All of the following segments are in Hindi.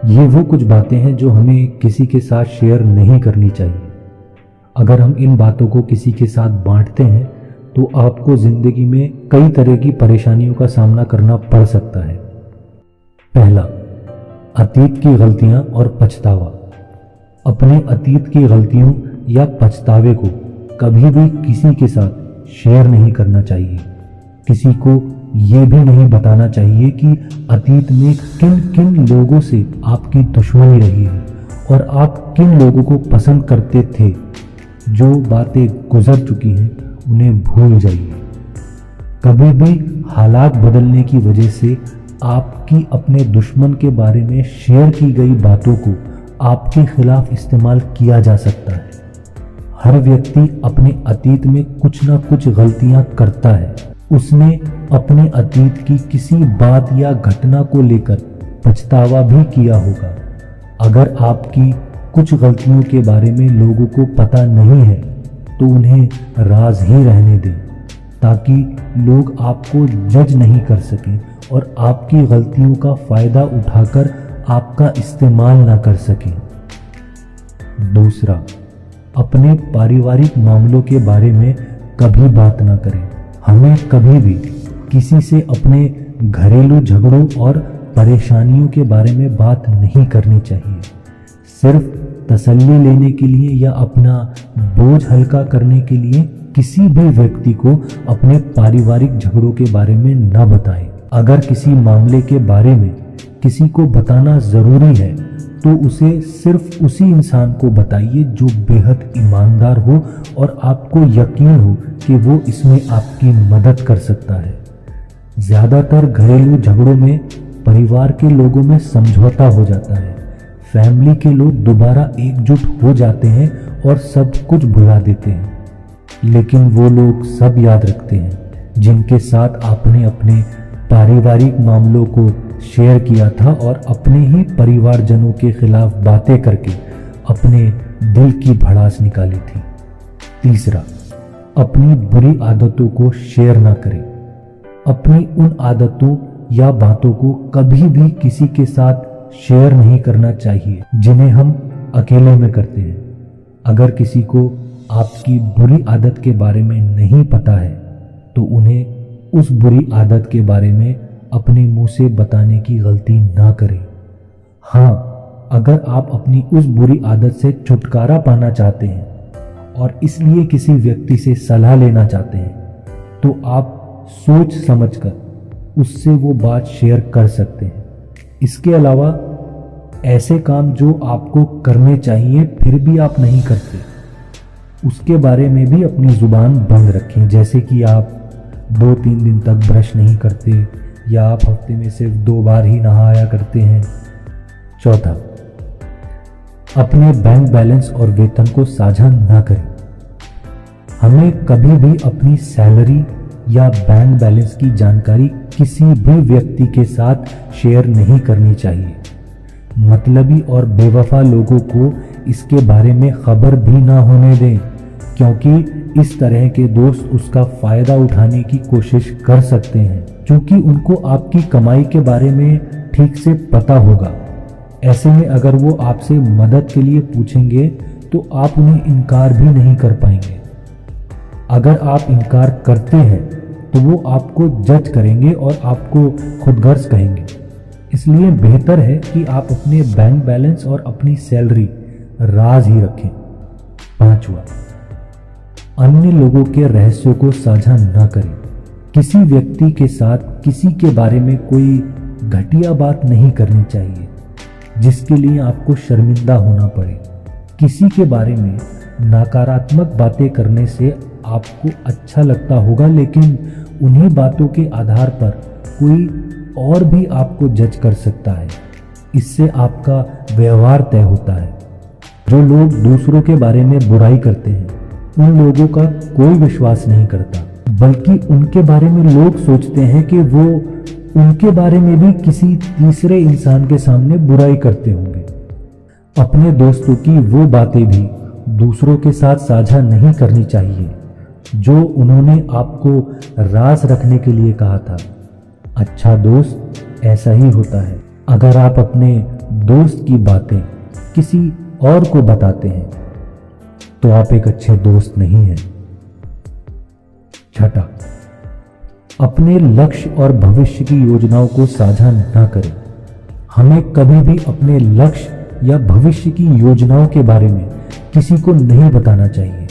ये वो कुछ बातें हैं जो हमें किसी के साथ शेयर नहीं करनी चाहिए। अगर हम इन बातों को किसी के साथ बांटते हैं तो आपको ज़िंदगी में कई तरह की परेशानियों का सामना करना पड़ सकता है। पहला, अतीत की गलतियां और पछतावा। अपने अतीत की गलतियों या पछतावे को कभी भी किसी के साथ शेयर नहीं करना चाहिए। किसी को ये भी नहीं बताना चाहिए कि अतीत में किन किन लोगों से आपकी दुश्मनी रही है और आप किन लोगों को पसंद करते थे। जो बातें गुजर चुकी हैं उन्हें भूल जाइए। कभी भी हालात बदलने की वजह से आपकी अपने दुश्मन के बारे में शेयर की गई बातों को आपके खिलाफ इस्तेमाल किया जा सकता है। हर व्यक्ति अपने अतीत में कुछ ना कुछ गलतियां करता है। उसने अपने अतीत की किसी बात या घटना को लेकर पछतावा भी किया होगा। अगर आपकी कुछ गलतियों के बारे में लोगों को पता नहीं है तो उन्हें राज ही रहने दें, ताकि लोग आपको जज नहीं कर सकें और आपकी गलतियों का फायदा उठाकर आपका इस्तेमाल ना कर सकें। दूसरा, अपने पारिवारिक मामलों के बारे में कभी बात ना करें। हमें कभी भी किसी से अपने घरेलू झगड़ों और परेशानियों के बारे में बात नहीं करनी चाहिए। सिर्फ तसल्ली लेने के लिए या अपना बोझ हल्का करने के लिए किसी भी व्यक्ति को अपने पारिवारिक झगड़ों के बारे में न बताएं। अगर किसी मामले के बारे में किसी को बताना ज़रूरी है तो उसे सिर्फ उसी इंसान को बताइए जो बेहद ईमानदार हो और आपको यकीन हो कि वो इसमें आपकी मदद कर सकता है। ज़्यादातर घरेलू झगड़ों में परिवार के लोगों में समझौता हो जाता है। फैमिली के लोग दोबारा एकजुट हो जाते हैं और सब कुछ भुला देते हैं, लेकिन वो लोग सब याद रखते हैं जिनके साथ आपने अपने पारिवारिक मामलों को शेयर किया था और अपने ही परिवारजनों के खिलाफ बातें करके अपने दिल की भड़ास निकाली थी। तीसरा, अपनी बुरी आदतों को शेयर ना करें। अपनी उन आदतों या बातों को कभी भी किसी के साथ शेयर नहीं करना चाहिए जिन्हें हम अकेले में करते हैं। अगर किसी को आपकी बुरी आदत के बारे में नहीं पता है तो उन्हें उस बुरी आदत के बारे में अपने मुंह से बताने की गलती ना करें। हाँ, अगर आप अपनी उस बुरी आदत से छुटकारा पाना चाहते हैं और इसलिए किसी व्यक्ति से सलाह लेना चाहते हैं तो आप सोच समझकर उससे वो बात शेयर कर सकते हैं। इसके अलावा ऐसे काम जो आपको करने चाहिए फिर भी आप नहीं करते, उसके बारे में भी अपनी ज़ुबान बंद रखें। जैसे कि आप 2-3 दिन तक ब्रश नहीं करते या आप हफ्ते में सिर्फ 2 बार ही नहाया करते हैं। चौथा, अपने बैंक बैलेंस और वेतन को साझा ना करें। हमें कभी भी अपनी सैलरी या बैंक बैलेंस की जानकारी किसी भी व्यक्ति के साथ शेयर नहीं करनी चाहिए। मतलबी और बेवफा लोगों को इसके बारे में खबर भी ना होने दें, क्योंकि इस तरह के दोस्त उसका फायदा उठाने की कोशिश कर सकते हैं, क्योंकि उनको आपकी कमाई के बारे में ठीक से पता होगा। ऐसे में अगर वो आपसे मदद के लिए पूछेंगे तो आप उन्हें इनकार भी नहीं कर पाएंगे। अगर आप इनकार करते हैं तो वो आपको जज करेंगे और आपको खुदगर्ज कहेंगे। इसलिए बेहतर है कि आप अपने बैंक बैलेंस और अपनी सैलरी राज ही रखें। पांचवा, अन्य लोगों के रहस्यों को साझा ना करें। किसी व्यक्ति के साथ किसी के बारे में कोई घटिया बात नहीं करनी चाहिए जिसके लिए आपको शर्मिंदा होना पड़े। किसी के बारे में नकारात्मक बातें करने से आपको अच्छा लगता होगा, लेकिन उन्हीं बातों के आधार पर कोई और भी आपको जज कर सकता है। इससे आपका व्यवहार तय होता है। जो लोग दूसरों के बारे में बुराई करते हैं उन लोगों का कोई विश्वास नहीं करता, बल्कि उनके बारे में लोग सोचते हैं कि वो उनके बारे में भी किसी तीसरे इंसान के सामने बुराई करते होंगे। अपने दोस्तों की वो बातें भी दूसरों के साथ साझा नहीं करनी चाहिए जो उन्होंने आपको राज रखने के लिए कहा था। अच्छा दोस्त ऐसा ही होता है। अगर आप अपने दोस्त की बातें किसी और को बताते हैं तो आप एक अच्छे दोस्त नहीं हैं। छठा, अपने लक्ष्य और भविष्य की योजनाओं को साझा न करें। हमें कभी भी अपने लक्ष्य या भविष्य की योजनाओं के बारे में किसी को नहीं बताना चाहिए।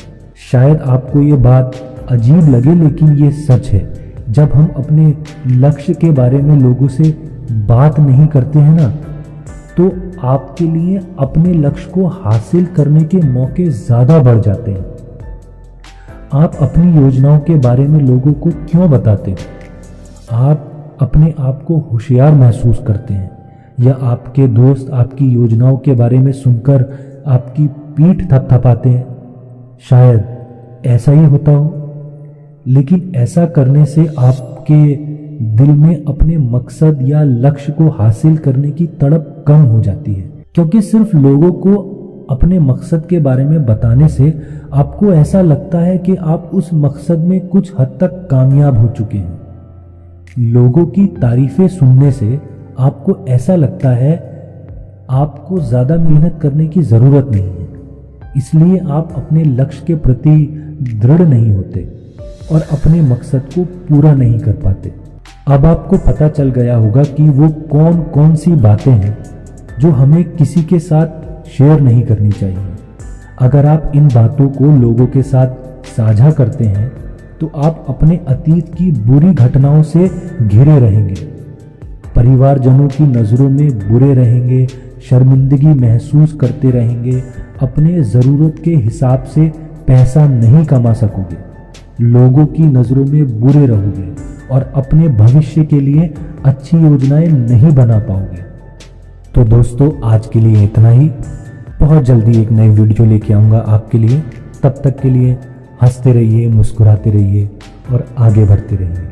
शायद आपको ये बात अजीब लगे, लेकिन ये सच है। जब हम अपने लक्ष्य के बारे में लोगों से बात नहीं करते हैं ना, तो आपके लिए अपने लक्ष्य को हासिल करने के मौके ज़्यादा बढ़ जाते हैं। आप अपनी योजनाओं के बारे में लोगों को क्यों बताते हैं? आप अपने आप को होशियार महसूस करते हैं, या आपके दोस्त आपकी योजनाओं के बारे में सुनकर आपकी पीठ थपथपाते हैं? शायद ऐसा ही होता हो, लेकिन ऐसा करने से आपके दिल में अपने मकसद या लक्ष्य को हासिल करने की तड़प कम हो जाती है, क्योंकि सिर्फ लोगों को अपने मकसद के बारे में बताने से आपको ऐसा लगता है कि आप उस मकसद में कुछ हद तक कामयाब हो चुके हैं। लोगों की तारीफें सुनने से आपको ऐसा लगता है आपको ज़्यादा मेहनत करने की ज़रूरत नहीं है, इसलिए आप अपने लक्ष्य के प्रति दृढ़ नहीं होते और अपने मकसद को पूरा नहीं कर पाते। अब आपको पता चल गया होगा कि वो कौन कौन सी बातें हैं जो हमें किसी के साथ शेयर नहीं करनी चाहिए। अगर आप इन बातों को लोगों के साथ साझा करते हैं तो आप अपने अतीत की बुरी घटनाओं से घिरे रहेंगे, परिवारजनों की नज़रों में बुरे रहेंगे, शर्मिंदगी महसूस करते रहेंगे, अपने ज़रूरत के हिसाब से पैसा नहीं कमा सकोगे, लोगों की नज़रों में बुरे रहोगे और अपने भविष्य के लिए अच्छी योजनाएं नहीं बना पाओगे। तो दोस्तों, आज के लिए इतना ही। बहुत जल्दी एक नई वीडियो लेके आऊँगा आपके लिए। तब तक के लिए हंसते रहिए, मुस्कुराते रहिए और आगे बढ़ते रहिए।